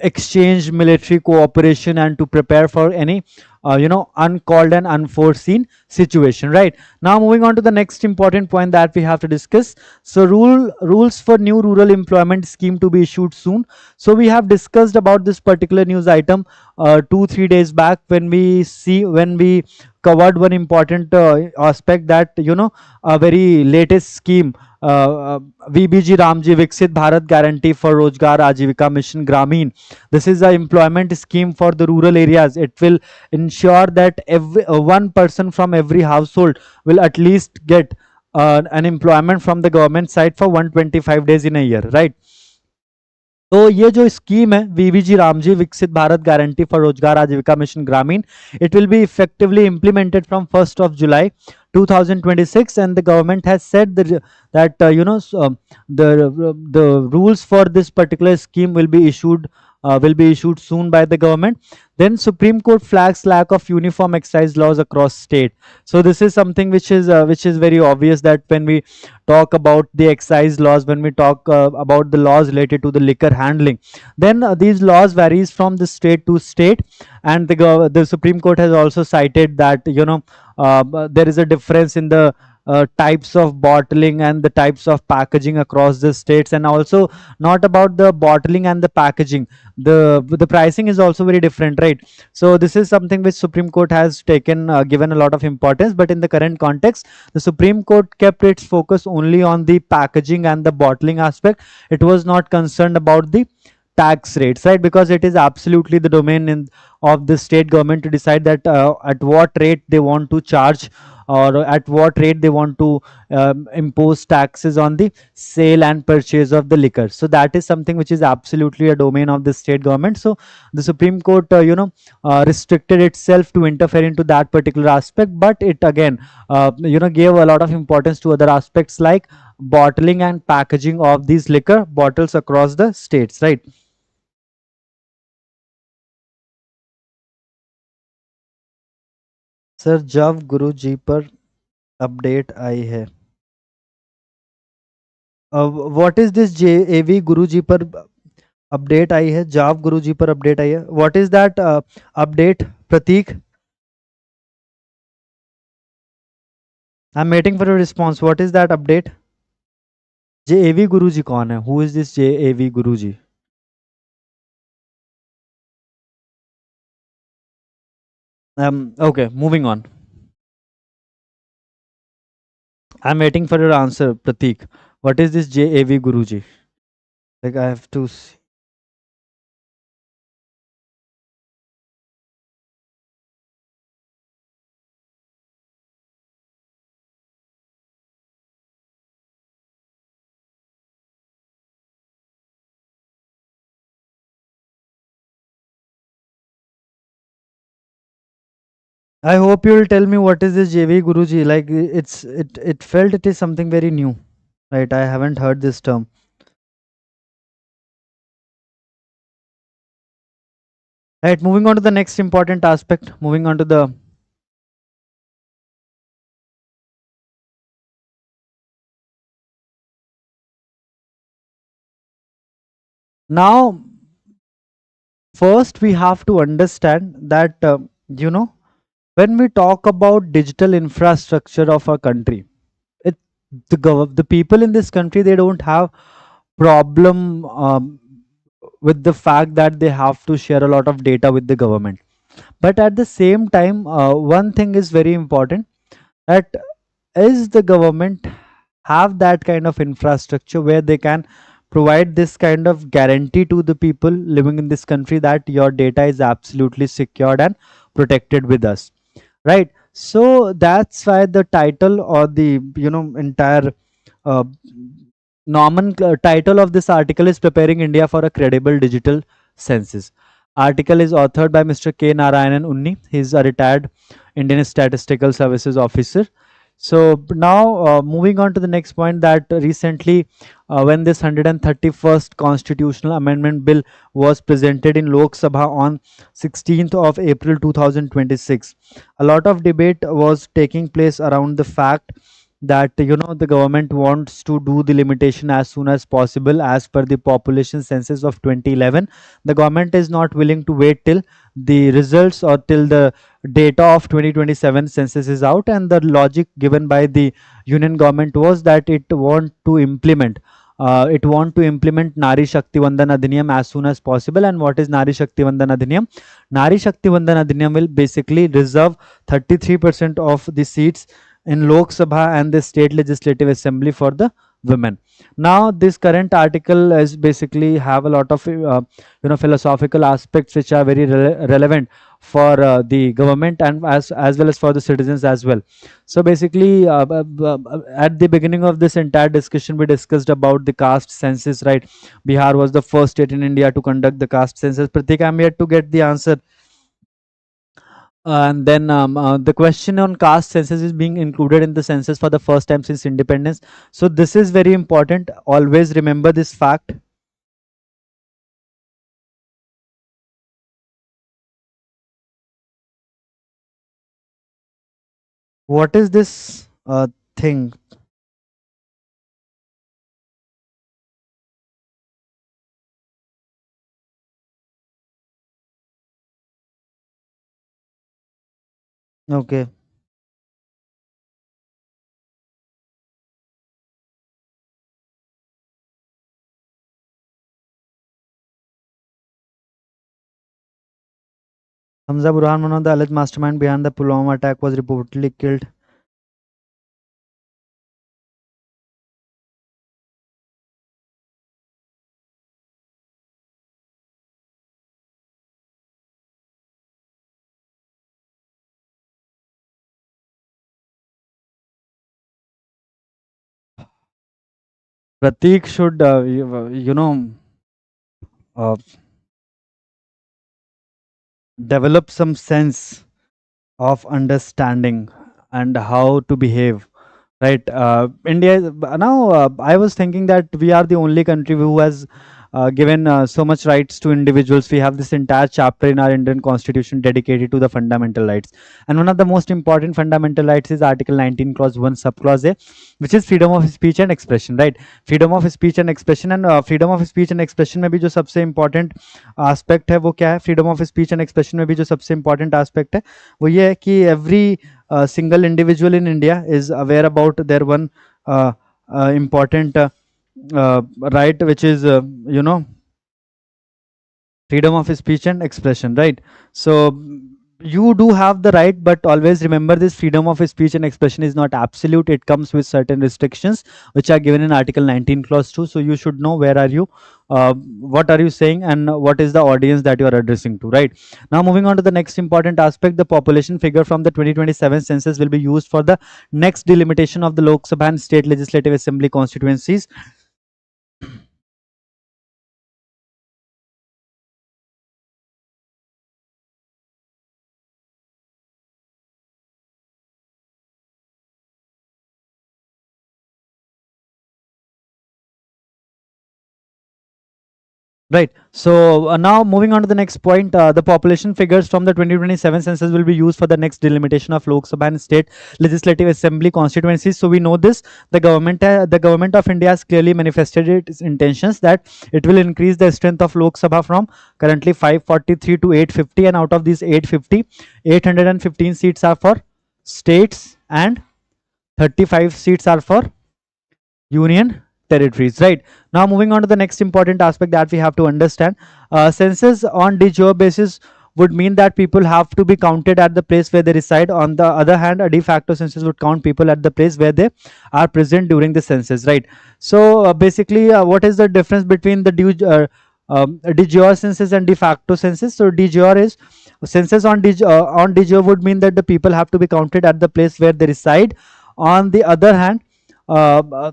exchange military cooperation and to prepare for any uncalled and unforeseen situation. Right now, moving on to the next important point that we have to discuss. So rules for new rural employment scheme to be issued soon. So we have discussed about this particular news item 2-3 days back, when we covered one important aspect, that a very latest scheme, VBG Ramji Viksit Bharat Guarantee for Rozgar Ajivika Mission Gramin. This is an employment scheme for the rural areas. It will ensure that one person from every household will at least get an employment from the government side for 125 days in a year, right? तो ये जो scheme है वीवीजी रामजी विकसित Bharat guarantee for रोजगार आजीविका mission ग्रामीण, it will be effectively implemented from 1st of July 2026, and the government has said that the rules for this particular scheme will be issued soon by the government. Then Supreme Court flags lack of uniform excise laws across state. So this is something which is very obvious, that when we talk about the excise laws, when we talk about the laws related to the liquor handling, then these laws varies from the state to state, and the Supreme Court has also cited that there is a difference in the types of bottling and the types of packaging across the states. And also, not about the bottling and the packaging, the pricing is also very different, right? So this is something which Supreme Court has taken given a lot of importance, but in the current context, the Supreme Court kept its focus only on the packaging and the bottling aspect. It was not concerned about the tax rates, right? Because it is absolutely the domain of the state government to decide that at what rate they want to charge, or at what rate they want to impose taxes on the sale and purchase of the liquor. So that is something which is absolutely a domain of the state government. So the Supreme Court restricted itself to interfere into that particular aspect, but it again gave a lot of importance to other aspects like bottling and packaging of these liquor bottles across the states, right? Sir जब गुरु जी पर update आई है, what is this J A V Guru जी पर update आई है, जाव गुरु जी पर update आई है, what is that update Prateek? I am waiting for your response. What is that update? J A V Guru ji कौन है? Who is this J A V Guru ji? Okay, moving on. I'm waiting for your answer, Pratik. What is this JAV Guruji? Like I have to see. I hope you will tell me what is this JV Guruji. Like it felt it is something very new. Right. I haven't heard this term. Right. Moving on to the next important aspect. Moving on to the now first we have to understand that you know when we talk about digital infrastructure of our country, it the people in this country, they don't have problem with the fact that they have to share a lot of data with the government. But at the same time, one thing is very important, that is the government have that kind of infrastructure where they can provide this kind of guarantee to the people living in this country that your data is absolutely secured and protected with us, right? So that's why the title or the entire uh, title of this article is Preparing India for a Credible Digital Census. Article is authored by Mr. K. Narayanan Unni. He is a retired Indian Statistical Services officer. So now moving on to the next point, that recently when this 131st constitutional amendment bill was presented in Lok Sabha on 16th of April 2026, a lot of debate was taking place around the fact that the government wants to do the limitation as soon as possible as per the population census of 2011. The government is not willing to wait till the results or till the data of 2027 census is out, and the logic given by the union government was that it want to implement Nari Shakti Vandan Adhiniyam as soon as possible. And what is Nari Shakti Vandan Adhiniyam? Nari Shakti Vandan Adhiniyam will basically reserve 33% of the seats in Lok Sabha and the state legislative assembly for the women. Now this current article is basically have a lot of philosophical aspects which are very relevant for the government and as well as for the citizens as well. So basically at the beginning of this entire discussion we discussed about the caste census, right? Bihar was the first state in India to conduct the caste census. Pratik, I'm yet to get the answer. And then the question on caste census is being included in the census for the first time since independence. So this is very important. Always remember this fact. What is this thing? Okay. Hamza Burhan, one of the alleged mastermind behind the Pulwama attack, was reportedly killed. Pratik should, uh, develop some sense of understanding and how to behave, right? India now I was thinking that we are the only country who has given so much rights to individuals. We have this entire chapter in our Indian constitution dedicated to the fundamental rights, and one of the most important fundamental rights is article 19 clause 1 subclause a, which is freedom of speech and expression, right? Freedom of speech and expression, and freedom of speech and expression में भी जो सबसे important aspect है वो क्या है? Freedom of speech and expression में भी जो सबसे important aspect है वो ये है कि every single individual in India is aware about their one uh, important right, which is freedom of speech and expression, right? So you do have the right, but always remember this freedom of speech and expression is not absolute. It comes with certain restrictions which are given in article 19 clause 2. So you should know where are you, what are you saying, and what is the audience that you are addressing to, right? Now moving on to the next important aspect, the population figure from the 2027 census will be used for the next delimitation of the Lok Sabha and state legislative assembly constituencies. Right. So now moving on to the next point, the population figures from the 2027 census will be used for the next delimitation of Lok Sabha and state legislative assembly constituencies. So we know this. The government of India has clearly manifested its intentions that it will increase the strength of Lok Sabha from currently 543 to 850, and out of these 850, 815 seats are for states and 35 seats are for union territories. Right. Now moving on to the next important aspect that we have to understand, census on de jure basis would mean that people have to be counted at the place where they reside. On the other hand, a de facto census would count people at the place where they are present during the census. Right. So basically, what is the difference between the de jure census and de facto census? So de jure is census on de jure would mean that the people have to be counted at the place where they reside. On the other hand, uh,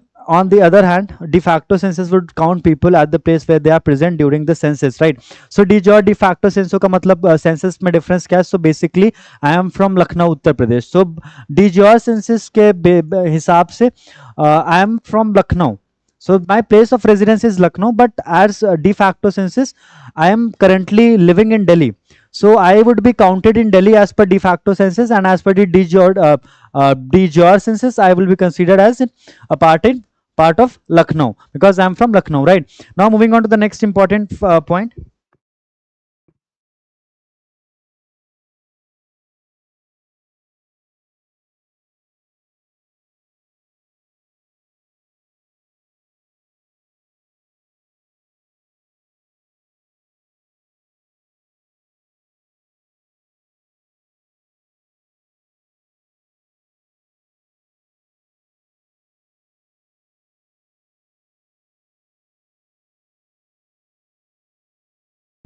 de facto census would count people at the place where they are present during the census, right? So de jure de facto census का मतलब census में difference क्या है? So basically I am from Lucknow, Uttar Pradesh. So de jure census के हिसाब से I am from Lucknow. So my place of residence is Lucknow, but as de facto census, I am currently living in Delhi. So I would be counted in Delhi as per de facto census, and as per the de jure census, I will be considered as a part of Lucknow because I'm from Lucknow, right? Now moving on to the next important point.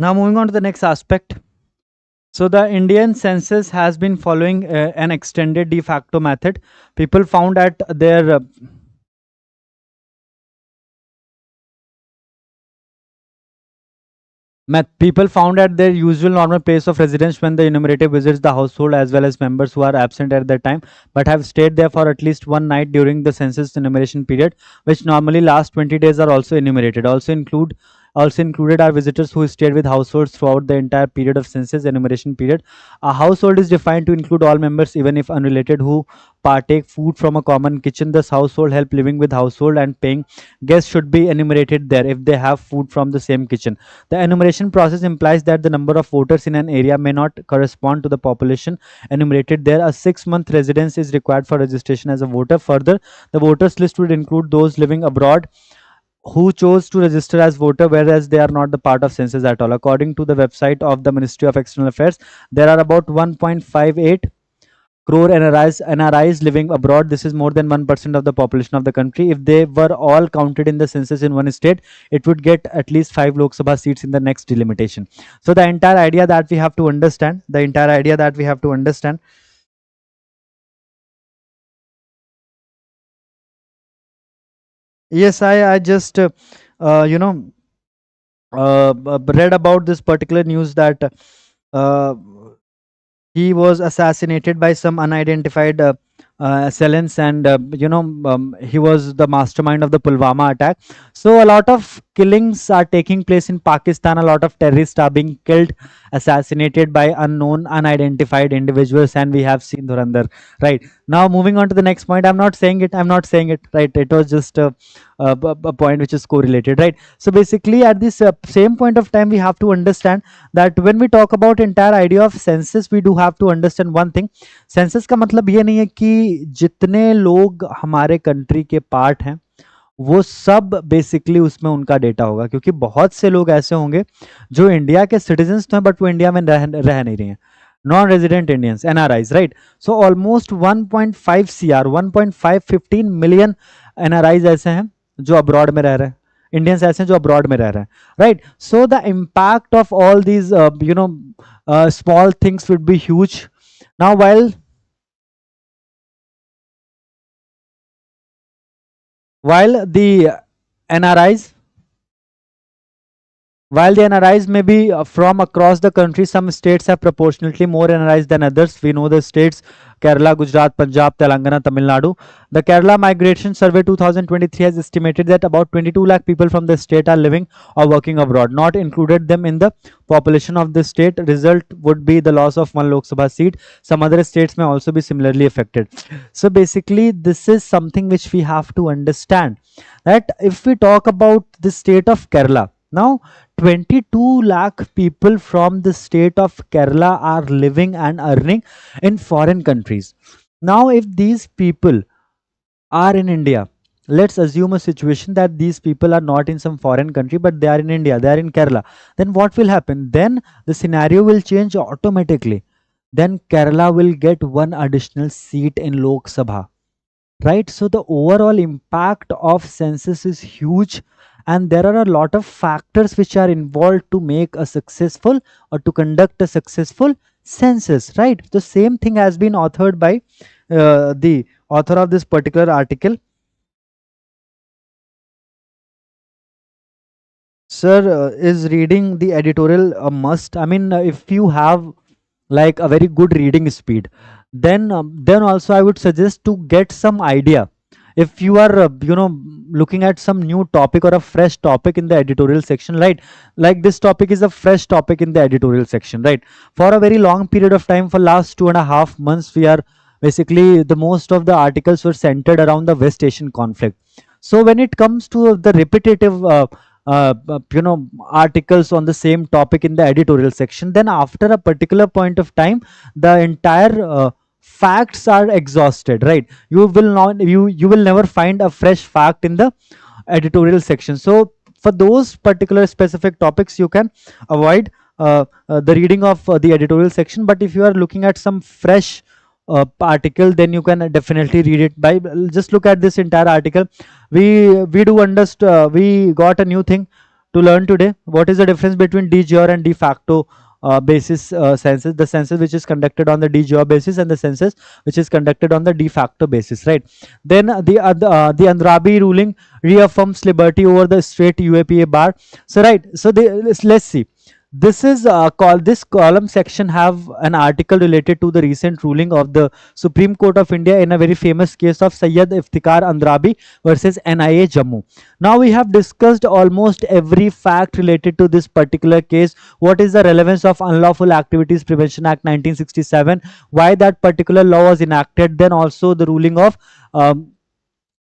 Now moving on to the next aspect. So the Indian census has been following an extended de facto method. People found at their people found at their usual normal place of residence when the enumerator visits the household, as well as members who are absent at that time but have stayed there for at least one night during the census enumeration period, which normally lasts 20 days, are also enumerated. Also included are visitors who stayed with households throughout the entire period of census enumeration period. A household is defined to include all members, even if unrelated, who partake food from a common kitchen. Thus household help living with household and paying guests should be enumerated there if they have food from the same kitchen. The enumeration process implies that the number of voters in an area may not correspond to the population enumerated there. A 6-month residence is required for registration as a voter. Further, the voters list would include those living abroad who chose to register as voter, whereas they are not the part of census at all. According to the website of the Ministry of External Affairs, there are about 1.58 crore NRIs living abroad. This is more than 1% of the population of the country. If they were all counted in the census in one state, it would get at least 5 Lok Sabha seats in the next delimitation. So the entire idea that we have to understand, yes, I just you know read about this particular news that uh, he was assassinated by some unidentified assailants, and he was the mastermind of the Pulwama attack. So a lot of killings are taking place in Pakistan. A lot of terrorists are being killed, assassinated by unknown, unidentified individuals, and we have seen Dhurandhar. Right. Now moving on to the next point. I'm not saying it. Right. It was just a point which is correlated. Right. So basically, at this same point of time, we have to understand that when we talk about entire idea of census, we do have to understand one thing. Census का मतलब ये नहीं है कि जितने लोग हमारे country के पार्ट हैं वो सब बेसिकली उसमें उनका डेटा होगा, क्योंकि बहुत से लोग ऐसे होंगे जो इंडिया के सिटीजन्स तो हैं बट वो इंडिया में रह नहीं रहे हैं, non resident Indians, NRIs, right. So almost 1.5 CR 1.515 million NRIs ऐसे हैं जो अब्रॉड में रह रहे हैं, इंडियंस ऐसे हैं जो अब्रॉड में रह रहे हैं, right. So the impact of all these small things would be huge. Now while the NRIs While the NRIs may be from across the country, some states have proportionately more NRIs than others. We know the states Kerala, Gujarat, Punjab, Telangana, Tamil Nadu. The Kerala Migration Survey 2023 has estimated that about 22 lakh people from the state are living or working abroad, not included them in the population of the state. Result would be the loss of one Lok Sabha seat. Some other states may also be similarly affected. So basically, this is something which we have to understand, that if we talk about the state of Kerala, now 22 lakh people from the state of Kerala are living and earning in foreign countries. Now, if these people are in India, let's assume a situation that these people are not in some foreign country, but they are in India, they are in Kerala. Then what will happen? Then the scenario will change automatically. Then Kerala will get one additional seat in Lok Sabha, right? So the overall impact of census is huge, and there are a lot of factors which are involved to make a successful or to conduct a successful census, right? The same thing has been authored by the author of this particular article. Sir, is reading the editorial a must? I mean, if you have like a very good reading speed, then also I would suggest to get some idea. If you are looking at some new topic or a fresh topic in the editorial section, right? Like this topic is a fresh topic in the editorial section, right? For a very long period of time, for last 2.5 months, we are basically the most of the articles were centered around the West Asian conflict. So when it comes to the repetitive articles on the same topic in the editorial section, then after a particular point of time, the entire facts are exhausted, right? You will never find a fresh fact in the editorial section. So for those particular specific topics, you can avoid the reading of the editorial section. But if you are looking at some fresh article, then you can definitely read it by just look at this entire article. We do understand, we got a new thing to learn today. What is the difference between de jure and de facto basis census? The census which is conducted on the de jure basis, and the census which is conducted on the de facto basis, right? Then the Andrabi ruling reaffirms liberty over the straight UAPA bar. So right, so let's see. This is this column section have an article related to the recent ruling of the Supreme Court of India in a very famous case of Sayyid Iftikhar Andrabi versus NIA Jammu. Now we have discussed almost every fact related to this particular case. What is the relevance of Unlawful Activities Prevention Act 1967? Why that particular law was enacted? Then also the ruling of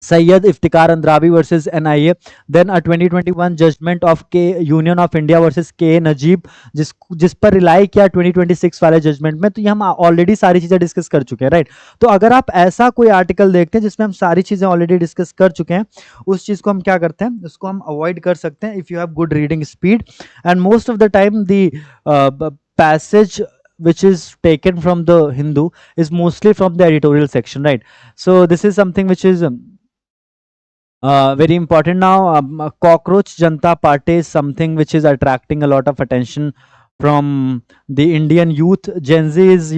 Sayyid Iftikhar Andrabi versus NIA. Then a 2021 judgment of K Union of India versus K Najib, जिस पर rely किया 2026 वाले judgement में. तो ये हम already सारी चीजें डिस्कस कर चुके हैं, राइट? तो अगर आप ऐसा कोई आर्टिकल देखते हैं जिसमें हम सारी चीजें ऑलरेडी डिस्कस कर चुके हैं, उस चीज को हम क्या करते हैं, उसको हम अवॉइड कर सकते हैं if you have good reading speed. And most of the time the passage which is taken from the Hindu is mostly from the editorial section, right? So this is something which is very important. Now cockroach Janta Party is something which is attracting a lot of attention from the Indian youth. Gen Z is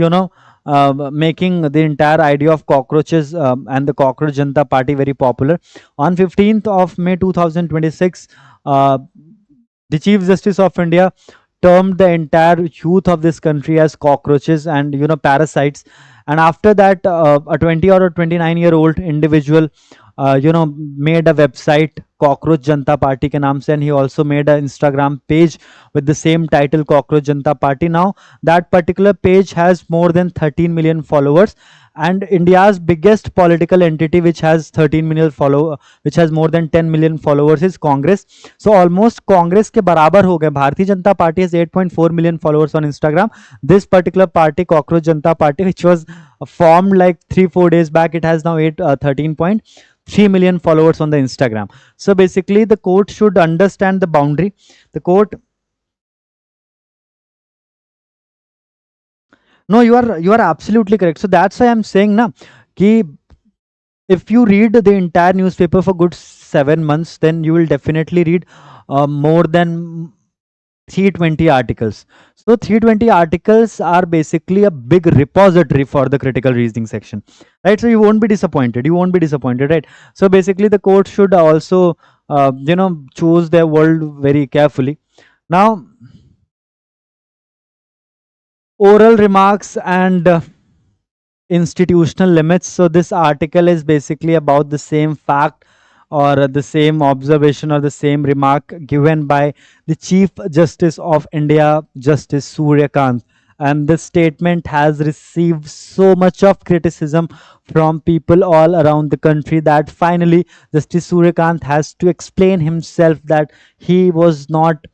making the entire idea of cockroaches and the cockroach Janta Party very popular. On 15th of May 2026, the Chief Justice of India termed the entire youth of this country as cockroaches and parasites. And after that, a 20 or a 29-year-old individual made a website Cockroach Janta Party ke naam se, and he also made an Instagram page with the same title, Cockroach Janta Party. Now that particular page has more than 13 million followers, and India's biggest political entity which has 13 million follow, which has more than 10 million followers is Congress. So almost Congress ke barabar ho gaye. Bharatiya Janata Party has 8.4 million followers on Instagram. This particular party, Cockroach Janta Party, which was formed like 3-4 days back, it has now 13.3 million followers on the Instagram. So basically the court should understand the boundary. The court, no, you are absolutely correct. So that's why I'm saying na ki if you read the entire newspaper for good 7 months, then you will definitely read more than 320 articles. So 320 articles are basically a big repository for the critical reasoning section, right? So you won't be disappointed. You won't be disappointed, right? So basically the court should also choose their word very carefully. Now, oral remarks and institutional limits. So this article is basically about the same fact or the same observation or the same remark given by the Chief Justice of India, Justice Suryakant. And this statement has received so much of criticism from people all around the country that finally Justice Suryakant has to explain himself that he was not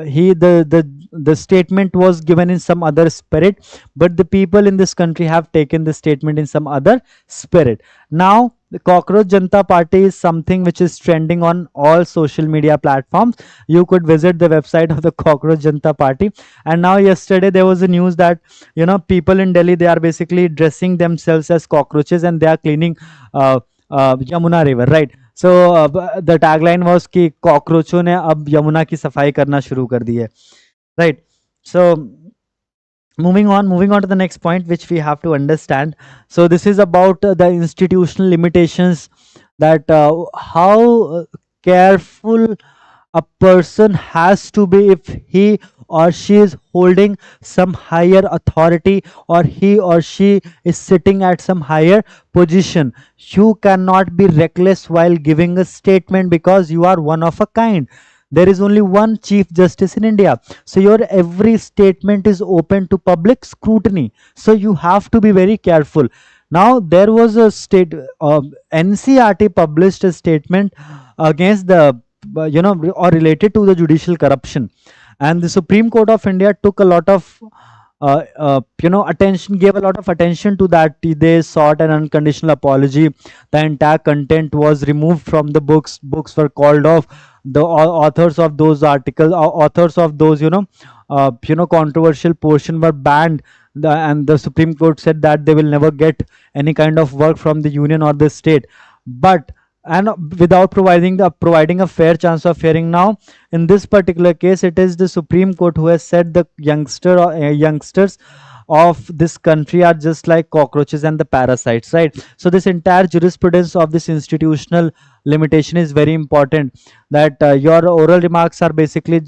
he the statement was given in some other spirit, but the people in this country have taken the statement in some other spirit. Now the Cockroach Janta Party is something which is trending on all social media platforms. You could visit the website of the Cockroach Janta Party. And now yesterday there was a news that people in Delhi, they are basically dressing themselves as cockroaches and they are cleaning Yamuna River, right? So the tagline was कि कॉकरोचों ने अब यमुना की सफाई करना शुरू कर दी है, right? So moving on to the next point which we have to understand. So this is about the institutional limitations, that how careful a person has to be if he or she is holding some higher authority or he or she is sitting at some higher position. You cannot be reckless while giving a statement because you are one of a kind. There is only one Chief Justice in India, so your every statement is open to public scrutiny, so you have to be very careful. Now there was a state NCRT published a statement against the or related to the judicial corruption, and the Supreme Court of India took a lot of attention, gave a lot of attention to that. They sought an unconditional apology. The entire content was removed from the books were called off. The authors of those articles, authors of those controversial portion were banned. And the Supreme Court said that they will never get any kind of work from the union or the state, but and without providing a fair chance of hearing. Now in this particular case, it is the Supreme Court who has said the youngsters of this country are just like cockroaches and the parasites, right? So this entire jurisprudence of this institutional limitation is very important, that your oral remarks are basically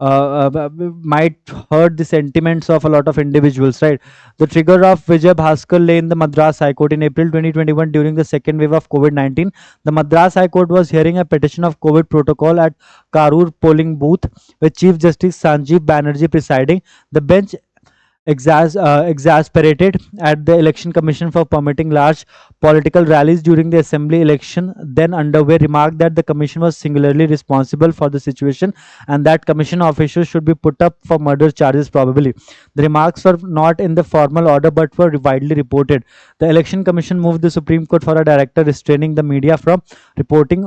might hurt the sentiments of a lot of individuals, right? The trigger of Vijay Bhaskar lay in the Madras High Court in April 2021 during the second wave of COVID-19. The Madras High Court was hearing a petition of COVID protocol at Karur polling booth with Chief Justice Sanjeev Banerjee presiding. The bench exasperated at the election commission for permitting large political rallies during the assembly election then underway, remarked that the commission was singularly responsible for the situation and that commission officials should be put up for murder charges probably. The remarks were not in the formal order but were widely reported. The election commission moved the Supreme Court for a director restraining the media from reporting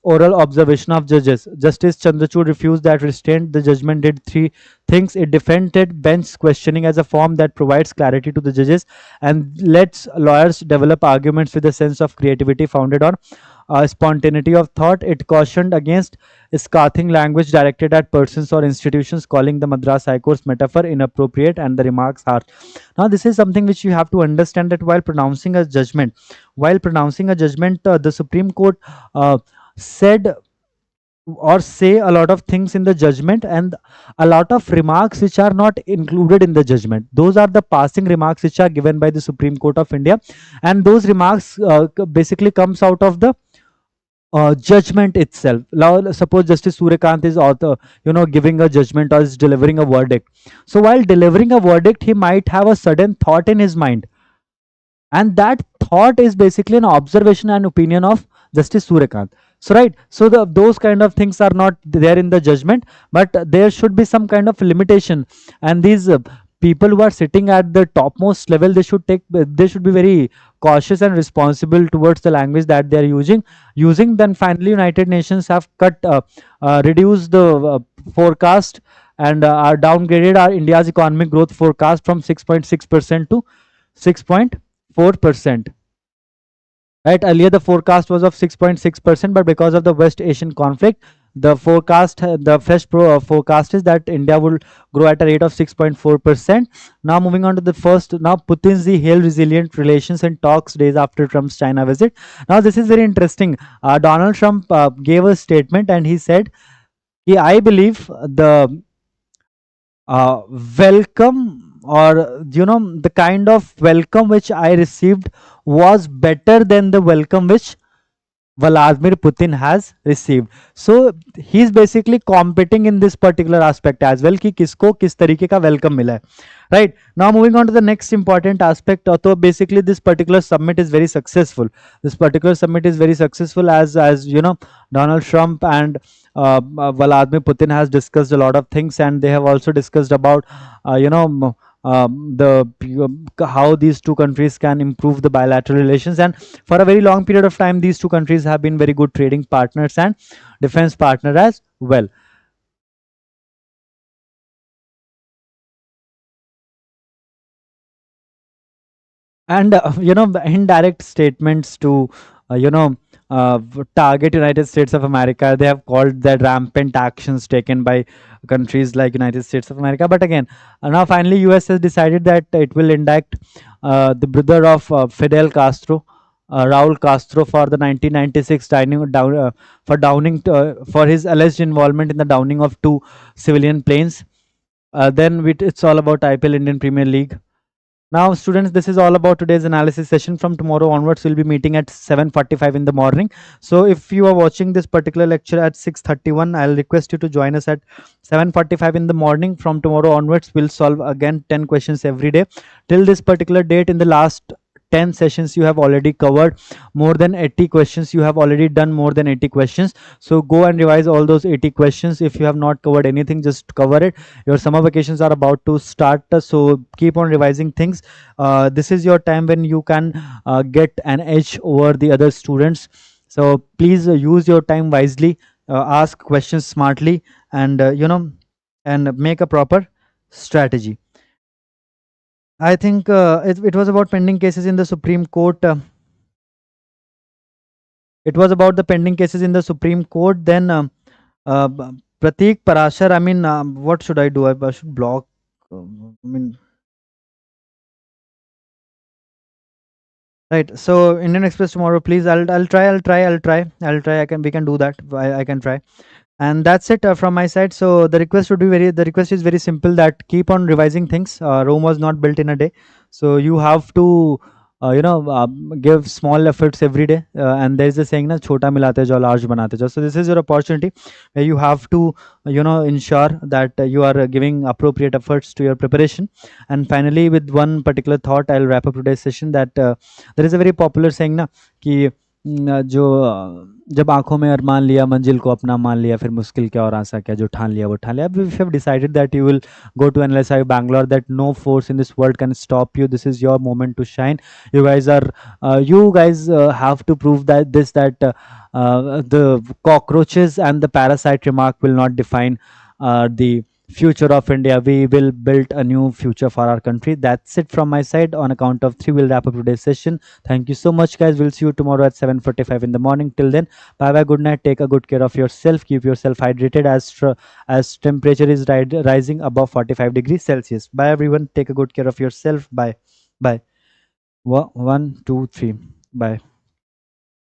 oral observation of judges. Justice Chandrachud refused that restraint. The judgment did three things. It defended bench questioning as a form that provides clarity to the judges and lets lawyers develop arguments with a sense of creativity founded on spontaneity of thought. It cautioned against scathing language directed at persons or institutions, calling the Madras High Court's metaphor inappropriate and the remarks harsh. Now, this is something which you have to understand, that while pronouncing a judgment, the Supreme Court said or say a lot of things in the judgment and a lot of remarks which are not included in the judgment. Those are the passing remarks which are given by the Supreme Court of India, and those remarks basically comes out of the judgment itself. Now suppose Justice Suryakant is author giving a judgment or is delivering a verdict. So while delivering a verdict, he might have a sudden thought in his mind, and that thought is basically an observation and opinion of Justice Suryakant. So right, so those kind of things are not there in the judgment, but there should be some kind of limitation, and these people who are sitting at the topmost level, they should be very cautious and responsible towards the language that they are using. Then finally United Nations have reduced the forecast and are downgraded our India's economic growth forecast from 6.6% to 6.4%. Right, earlier the forecast was of 6.6%, but because of the West Asian conflict, the forecast is that India will grow at a rate of 6.4%. Now moving on to the first, now Putin's hailed resilient relations and talks days after Trump's China visit. Now this is very interesting. Donald Trump gave a statement and he said I believe the uh, welcome, or the kind of welcome which I received was better than the welcome which Vladimir Putin has received. So he's basically competing in this particular aspect as well कि किसको किस तरीके का welcome मिला है. Right, now moving on to the next important aspect. So basically this particular summit is very successful. This particular summit is very successful, as Donald Trump and Vladimir Putin has discussed a lot of things, and they have also discussed about uh, you know m- the how these two countries can improve the bilateral relations. And for a very long period of time, these two countries have been very good trading partners and defense partner as well. And the indirect statements to uh, you know target United States of America, they have called that rampant actions taken by countries like United States of America. But again, now finally US has decided that it will indict the brother of Fidel Castro, Raul Castro, for the 1996 for downing for his alleged involvement in the downing of two civilian planes. It's all about IPL, Indian Premier League. Now, students, this is all about today's analysis session. From tomorrow onwards, we'll be meeting at 7:45 in the morning. So, if you are watching this particular lecture at 6:31, I'll request you to join us at 7:45 in the morning. From tomorrow onwards, we'll solve again 10 questions every day. Till this particular date, in the last 10 sessions, you have already covered more than 80 questions. You have already done more than 80 questions. So, go and revise all those 80 questions. If you have not covered anything, just cover it. Your summer vacations are about to start, so keep on revising things. This is your time when you can get an edge over the other students. So please use your time wisely, ask questions smartly, and and make a proper strategy. I think it was about pending cases in the Supreme Court. It was about the pending cases in the Supreme Court. Then Pratik Parashar, I mean, what should I do? I should block. I mean, right. So Indian Express tomorrow, please. I'll try. I can we can do that. I can try. And that's it from my side. So the request is very simple, that keep on revising things. Rome was not built in a day, so you have to give small efforts every day. And there is a saying, na chota milate jo large banate jo. So this is your opportunity where you have to ensure that you are giving appropriate efforts to your preparation. And finally, with one particular thought, I'll wrap up today's session, that there is a very popular saying na कि जो जब आँखों में अरमान लिया मंजिल को अपना मान लिया फिर मुश्किल क्या और आशा क्या जो ठान लिया वो ठान लिया. If you have decided that you will go to NLSI Bangalore, that no force in this world can stop you. This is your moment to shine. You guys have to prove that the cockroaches and the parasite remark will not define the future of India. We will build a new future for our country. That's it from my side. On account of three, we'll wrap up today's session. Thank you so much, guys. We'll see you tomorrow at 7:45 in the morning. Till then, bye bye. Good night. Take a good care of yourself. Keep yourself hydrated as temperature is rising above 45 degrees Celsius. Bye, everyone. Take a good care of yourself. Bye. Bye. One, two, three. Bye.